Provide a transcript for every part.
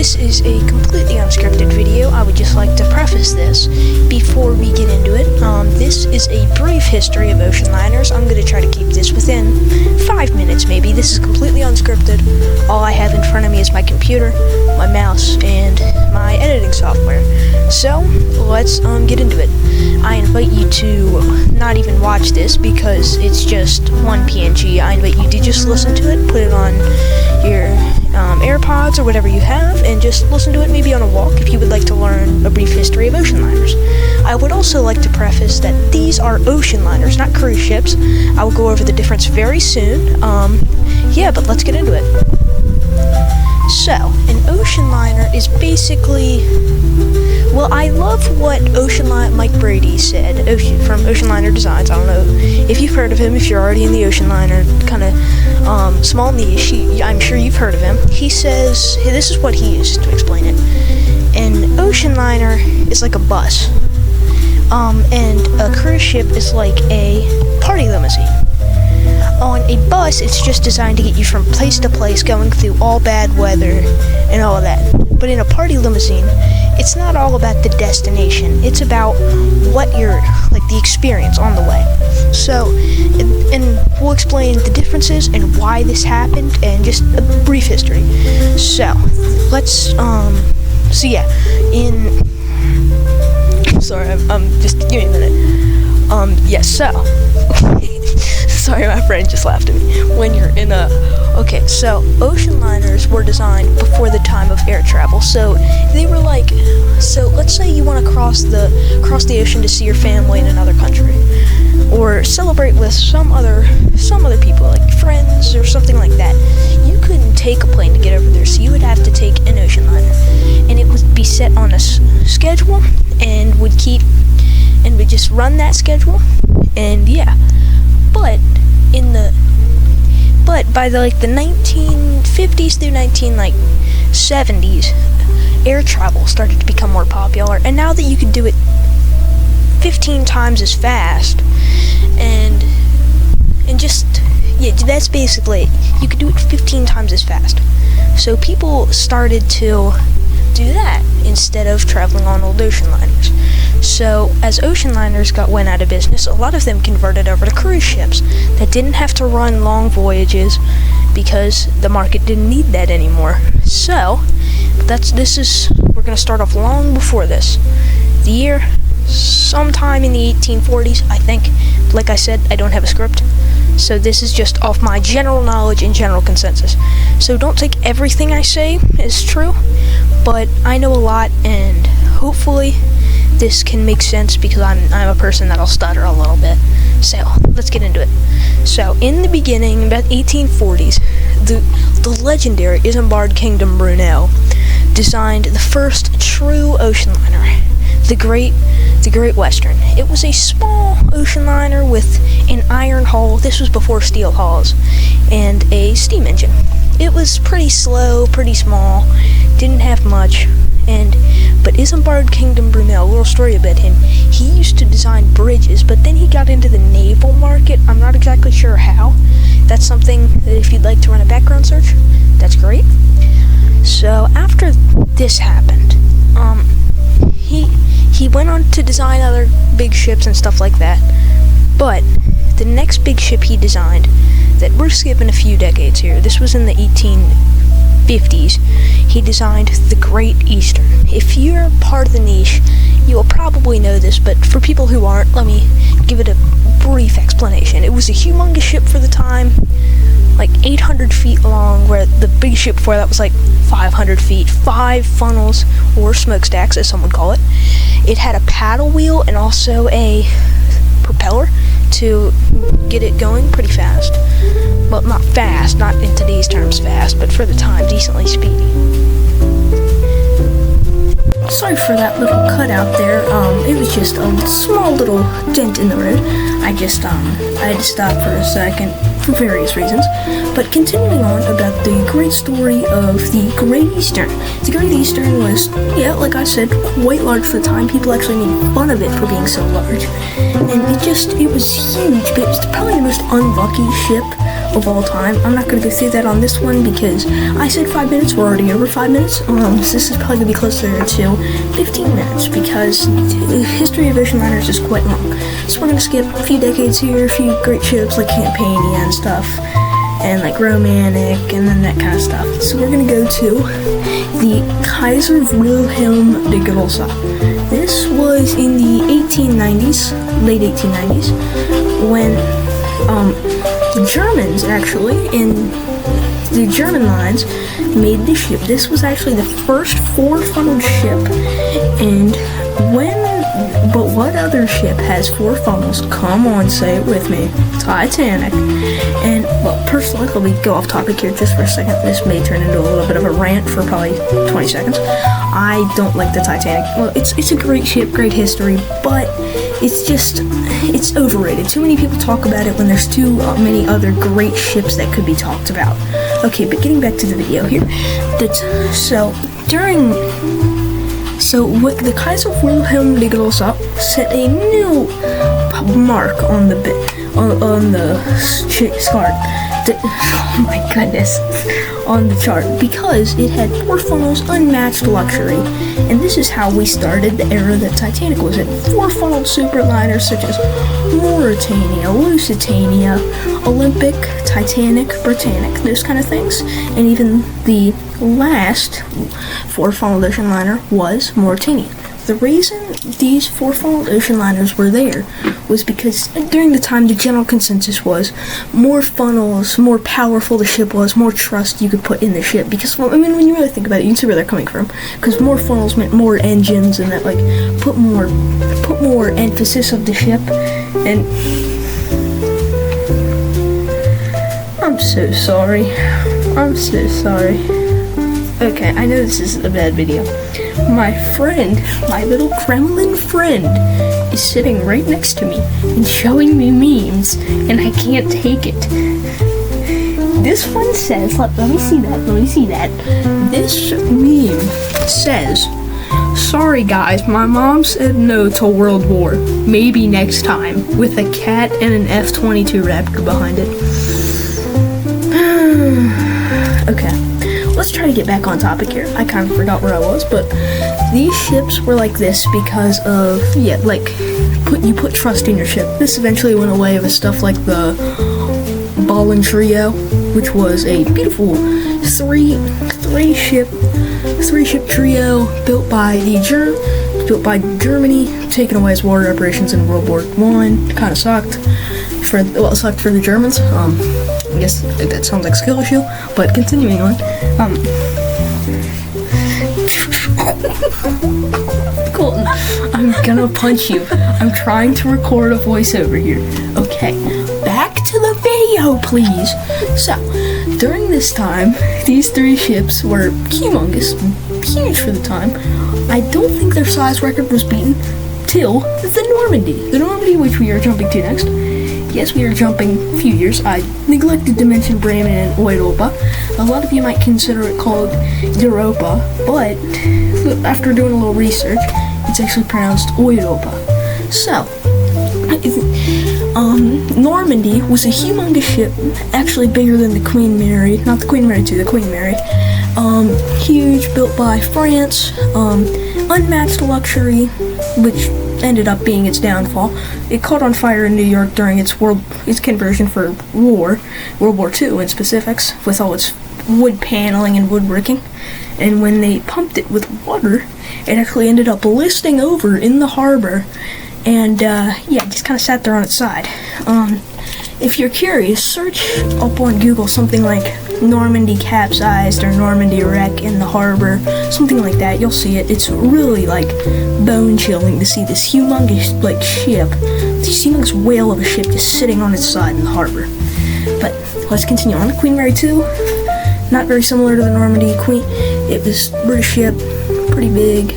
this is a completely unscripted video. I would just like to preface this before we get into it. This is a brief history of ocean liners. I'm going to try to keep this within 5 minutes maybe. This is completely unscripted. All I have in front of me is my computer, my mouse, and my editing software. So, let's get into it. I invite you to not even watch this because it's just one PNG. I invite you to just listen to it, put it on your AirPods or whatever you have, and just listen to it maybe on a walk if you would like to learn a brief history of ocean liners. I would also like to preface that these are ocean liners, not cruise ships. I will go over the difference very soon. But let's get into it. So, an ocean liner is basically, well, I love what Mike Brady said from Ocean Liner Designs. I don't know if you've heard of him, if you're already in the ocean liner kind of small niche. I'm sure you've heard of him. He says, this is what he uses to explain it. An ocean liner is like a bus, and a cruise ship is like a party limousine. On a bus, it's just designed to get you from place to place, going through all bad weather and all of that. But in a party limousine, it's not all about the destination. It's about what you're, like, the experience on the way. So, and we'll explain the differences and why this happened and just a brief history. So, let's, sorry, just give me a minute. Sorry, my friend just laughed at me. When you're in okay, so ocean liners were designed before the time of air travel. So they were let's say you want to cross the ocean to see your family in another country, or celebrate with some other people, like friends or something like that. You couldn't take a plane to get over there, so you would have to take an ocean liner, and it would be set on a schedule, and would just run that schedule, and yeah. But by the 1950s through 1970s, air travel started to become more popular, and now that you can do it 15 times as fast, that's basically it. You can do it 15 times as fast. So people started to do that instead of traveling on old ocean liners. So, as ocean liners went out of business, a lot of them converted over to cruise ships that didn't have to run long voyages because the market didn't need that anymore. So, we're going to start off long before this. The year, sometime in the 1840s, I think. Like I said, I don't have a script. So this is just off my general knowledge and general consensus. So don't take everything I say as true, but I know a lot, and hopefully this can make sense because I'm a person that'll stutter a little bit. So let's get into it. So in the beginning, about 1840s, the legendary Isambard Kingdom Brunel designed the first true ocean liner, the Great Western. It was a small ocean liner with an iron hull. This was before steel hulls, and a steam engine. It was pretty slow, pretty small, didn't have much, but Isambard Kingdom Brunel, a little story about him, he used to design bridges, but then he got into the naval market. I'm not exactly sure how. That's something that if you'd like to run a background search, that's great. So after this happened, he went on to design other big ships and stuff like that, but the next big ship he designed, that we're skipping a few decades here, this was in the 1850s, he designed the Great Eastern. If you're part of the niche, you will probably know this, but for people who aren't, let me give it a brief explanation. It was a humongous ship for the time, like 800 feet long, where the big ship before that was like 500 feet, 5 funnels, or smokestacks as some would call it. It had a paddle wheel and also a propeller to get it going pretty fast. Well, not fast, not in today's terms fast, but for the time, decently speedy. Sorry for that little cutout there. It was just a small little dent in the road. I had to stop for a second for various reasons. But continuing on about the great story of the Great Eastern. The Great Eastern was, like I said, quite large for the time. People actually made fun of it for being so large. And it was huge, but it was probably the most unlucky ship of all time. I'm not going to go through that on this one because I said 5 minutes. We're already over 5 minutes. So this is probably going to be closer to 15 minutes because the history of ocean liners is quite long. So we're going to skip a few decades here, a few great ships like Campania and stuff, and like Romantic, and then that kind of stuff. So we're going to go to the Kaiser Wilhelm de Grossa. This was in the 1890s, late 1890s, when the Germans actually, in the German lines, made this ship. This was actually the first four-funneled ship, and but what other ship has four funnels? Come on, say it with me. Titanic. And, well, personally, let me go off topic here just for a second. This may turn into a little bit of a rant for probably 20 seconds. I don't like the Titanic. Well, it's a great ship, great history, but it's overrated. Too many people talk about it when there's too many other great ships that could be talked about. Okay, but getting back to the video here. What the Kaiser Wilhelm de Grossa set a new mark on the chart. Oh my goodness, on the chart, because it had four funnels, unmatched luxury, and this is how we started the era that Titanic was in. Four-funneled superliners such as Mauretania, Lusitania, Olympic, Titanic, Britannic, those kind of things, and even the last four-funneled ocean liner was Mauretania. The reason these four-funneled ocean liners were there was because during the time the general consensus was more funnels, more powerful the ship was, more trust you could put in the ship. Because, well, I mean, when you really think about it, you can see where they're coming from. Because more funnels meant more engines, and that, like, put more emphasis of the ship. And I'm so sorry. Okay, I know this is a bad video. My friend, my little Kremlin friend, is sitting right next to me and showing me memes, and I can't take it. This one says, let me see that. This meme says, "Sorry guys, my mom said no to World War. Maybe next time," with a cat and an F-22 replica behind it. Okay. Let's try to get back on topic here. I kind of forgot where I was, but these ships were like this because of, you put trust in your ship. This eventually went away with stuff like the Ballin Trio, which was a beautiful three ship trio built by Germany, taken away as war reparations in World War I. Kind of sucked. It sucked for the Germans. I guess that sounds like a skill issue, but continuing on. Colton, I'm gonna punch you. I'm trying to record a voiceover here. Okay, back to the video, please. So, during this time, these three ships were humongous, huge for the time. I don't think their size record was beaten till the Normandy. The Normandy, which we are jumping to next. Yes, we are jumping a few years. I neglected to mention Bremen and Europa. A lot of you might consider it called Europa, but after doing a little research, it's actually pronounced Europa. So, Normandy was a humongous ship, actually bigger than the Queen Mary, not the Queen Mary 2, the Queen Mary. Huge, built by France, unmatched luxury, which ended up being its downfall. It caught on fire in New York during its conversion for World War II in specifics, with all its wood paneling and woodworking. And when they pumped it with water, it actually ended up listing over in the harbor, and just kind of sat there on its side. If you're curious, search up on Google something like Normandy capsized or Normandy wreck in the harbor, something like that. You'll see it. It's really bone-chilling to see this humongous ship, this humongous whale of a ship just sitting on its side in the harbor. But let's continue on. Queen Mary 2, not very similar to the Normandy. It was British ship, pretty big.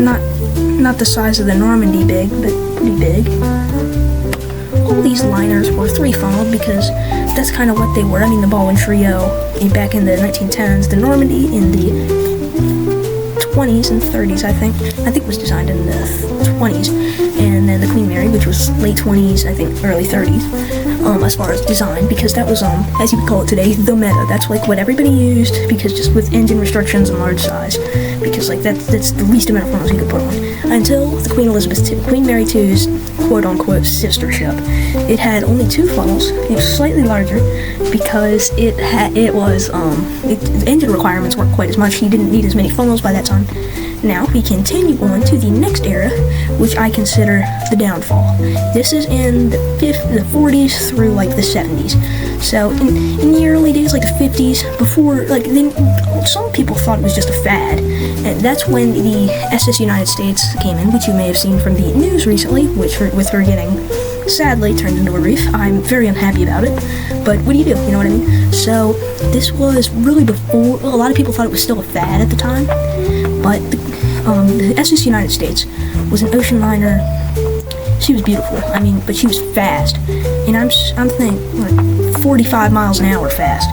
Not the size of the Normandy big, but pretty big. All these liners were three-funneled because that's kind of what they were. I mean, the Ballin Trio back in the 1910s, the Normandy in the 20s and 30s, I think was designed in the 20s, and then the Queen Mary, which was late 20s, I think early 30s. as far as design, because that was, as you would call it today, the meta. That's like what everybody used, because just with engine restrictions and large size, because like that's the least amount of funnels you could put on. Until the Queen Mary II's quote-unquote sister ship. It had only 2 funnels. It was slightly larger because the engine requirements weren't quite as much. He didn't need as many funnels by that time. Now we continue on to the next era, which I consider the downfall. This is in the 40s through like the 70s. So in the early days, like the 50s, before then some people thought it was just a fad, and that's when the SS United States came in, which you may have seen from the news recently, with her getting sadly turned into a reef. I'm very unhappy about it, but what do? You know what I mean? So this was really before. A lot of people thought it was still a fad at the time, but the SS United States was an ocean liner. She was beautiful. I mean, but she was fast, and I'm thinking like 45 miles an hour fast.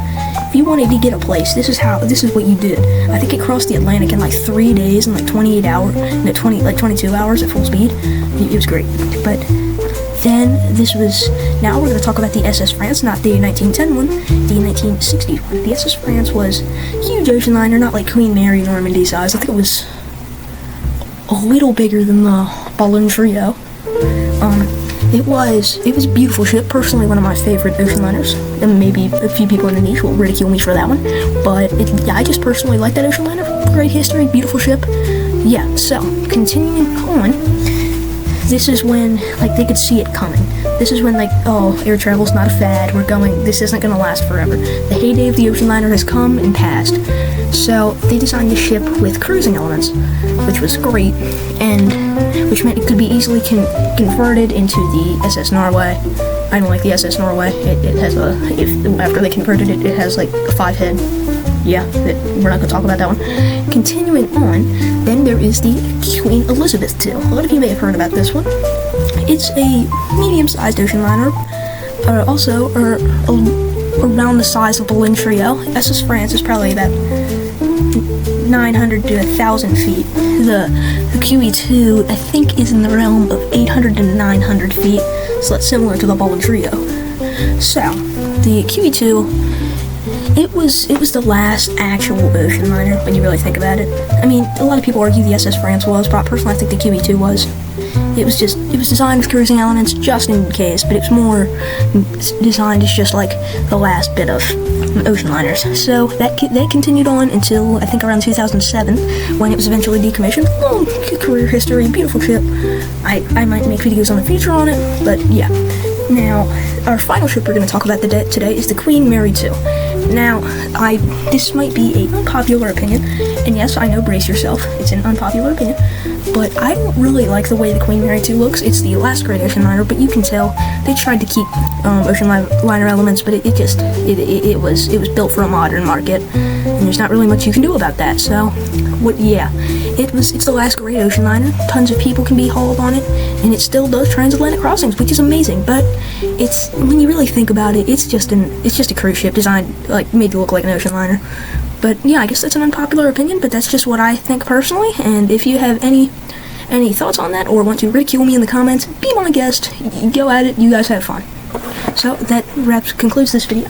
If you wanted to get a place, this is what you did. I think it crossed the Atlantic in like 3 days and like 28 hours, no, 22 hours at full speed. It was great. But then now we're going to talk about the SS France, not the 1910 one, the 1960 one. The SS France was a huge ocean liner, not like Queen Mary Normandy size. I think it was a little bigger than the Balloon Trio. It was a beautiful ship, personally one of my favorite ocean liners, and maybe a few people in the niche will ridicule me for that one, but I just personally like that ocean liner. Great history, beautiful ship. Yeah, so, continuing on, this is when, like, they could see it coming. This is when, like, oh, air travel's not a fad, this isn't gonna last forever. The heyday of the ocean liner has come and passed. So, they designed the ship with cruising elements, which was great, and which meant it could be easily converted into the SS Norway. I don't like the SS Norway. It has after they converted it, it has like a 5-head. Yeah, we're not gonna talk about that one. Continuing on, then there is the Queen Elizabeth II. A lot of you may have heard about this one. It's a medium-sized ocean liner, also around the size of Balloon Trio. SS France is probably about 900 to 1,000 feet. The QE2, I think, is in the realm of 800 to 900 feet, so that's similar to the Balloon Trio. So, the QE2, it was the last actual ocean liner when you really think about it. I mean, a lot of people argue the SS France was, but personally I think the QE2 was. It was designed with cruising elements just in case, but it's more designed as just like the last bit of ocean liners. So that continued on until I think around 2007, when it was eventually decommissioned. Long career history, beautiful ship. I might make videos on the future on it, but yeah. Now, our final ship we're going to talk about today is the Queen Mary II. Now, this might be an unpopular opinion, and yes, I know, brace yourself, it's an unpopular opinion, but I don't really like the way the Queen Mary II looks. It's the last great ocean liner, but you can tell they tried to keep ocean liner elements, but it was built for a modern market, and there's not really much you can do about that. So, it's the last great ocean liner. Tons of people can be hauled on it, and it still does transatlantic crossings, which is amazing. But when you really think about it, it's just a cruise ship designed, like, made to look like an ocean liner. But yeah, I guess that's an unpopular opinion, but that's just what I think personally. And if you have any thoughts on that, or want to ridicule me in the comments, be my guest. Go at it. You guys have fun. So that concludes this video.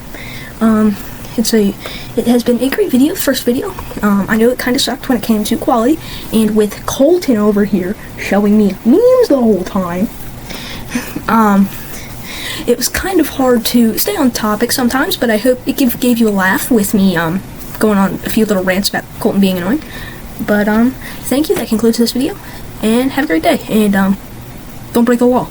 It has been a great video, first video. I know it kind of sucked when it came to quality, and with Colton over here showing me memes the whole time, it was kind of hard to stay on topic sometimes, but I hope it gave you a laugh with me going on a few little rants about Colton being annoying. But thank you, that concludes this video, and have a great day, and don't break the wall.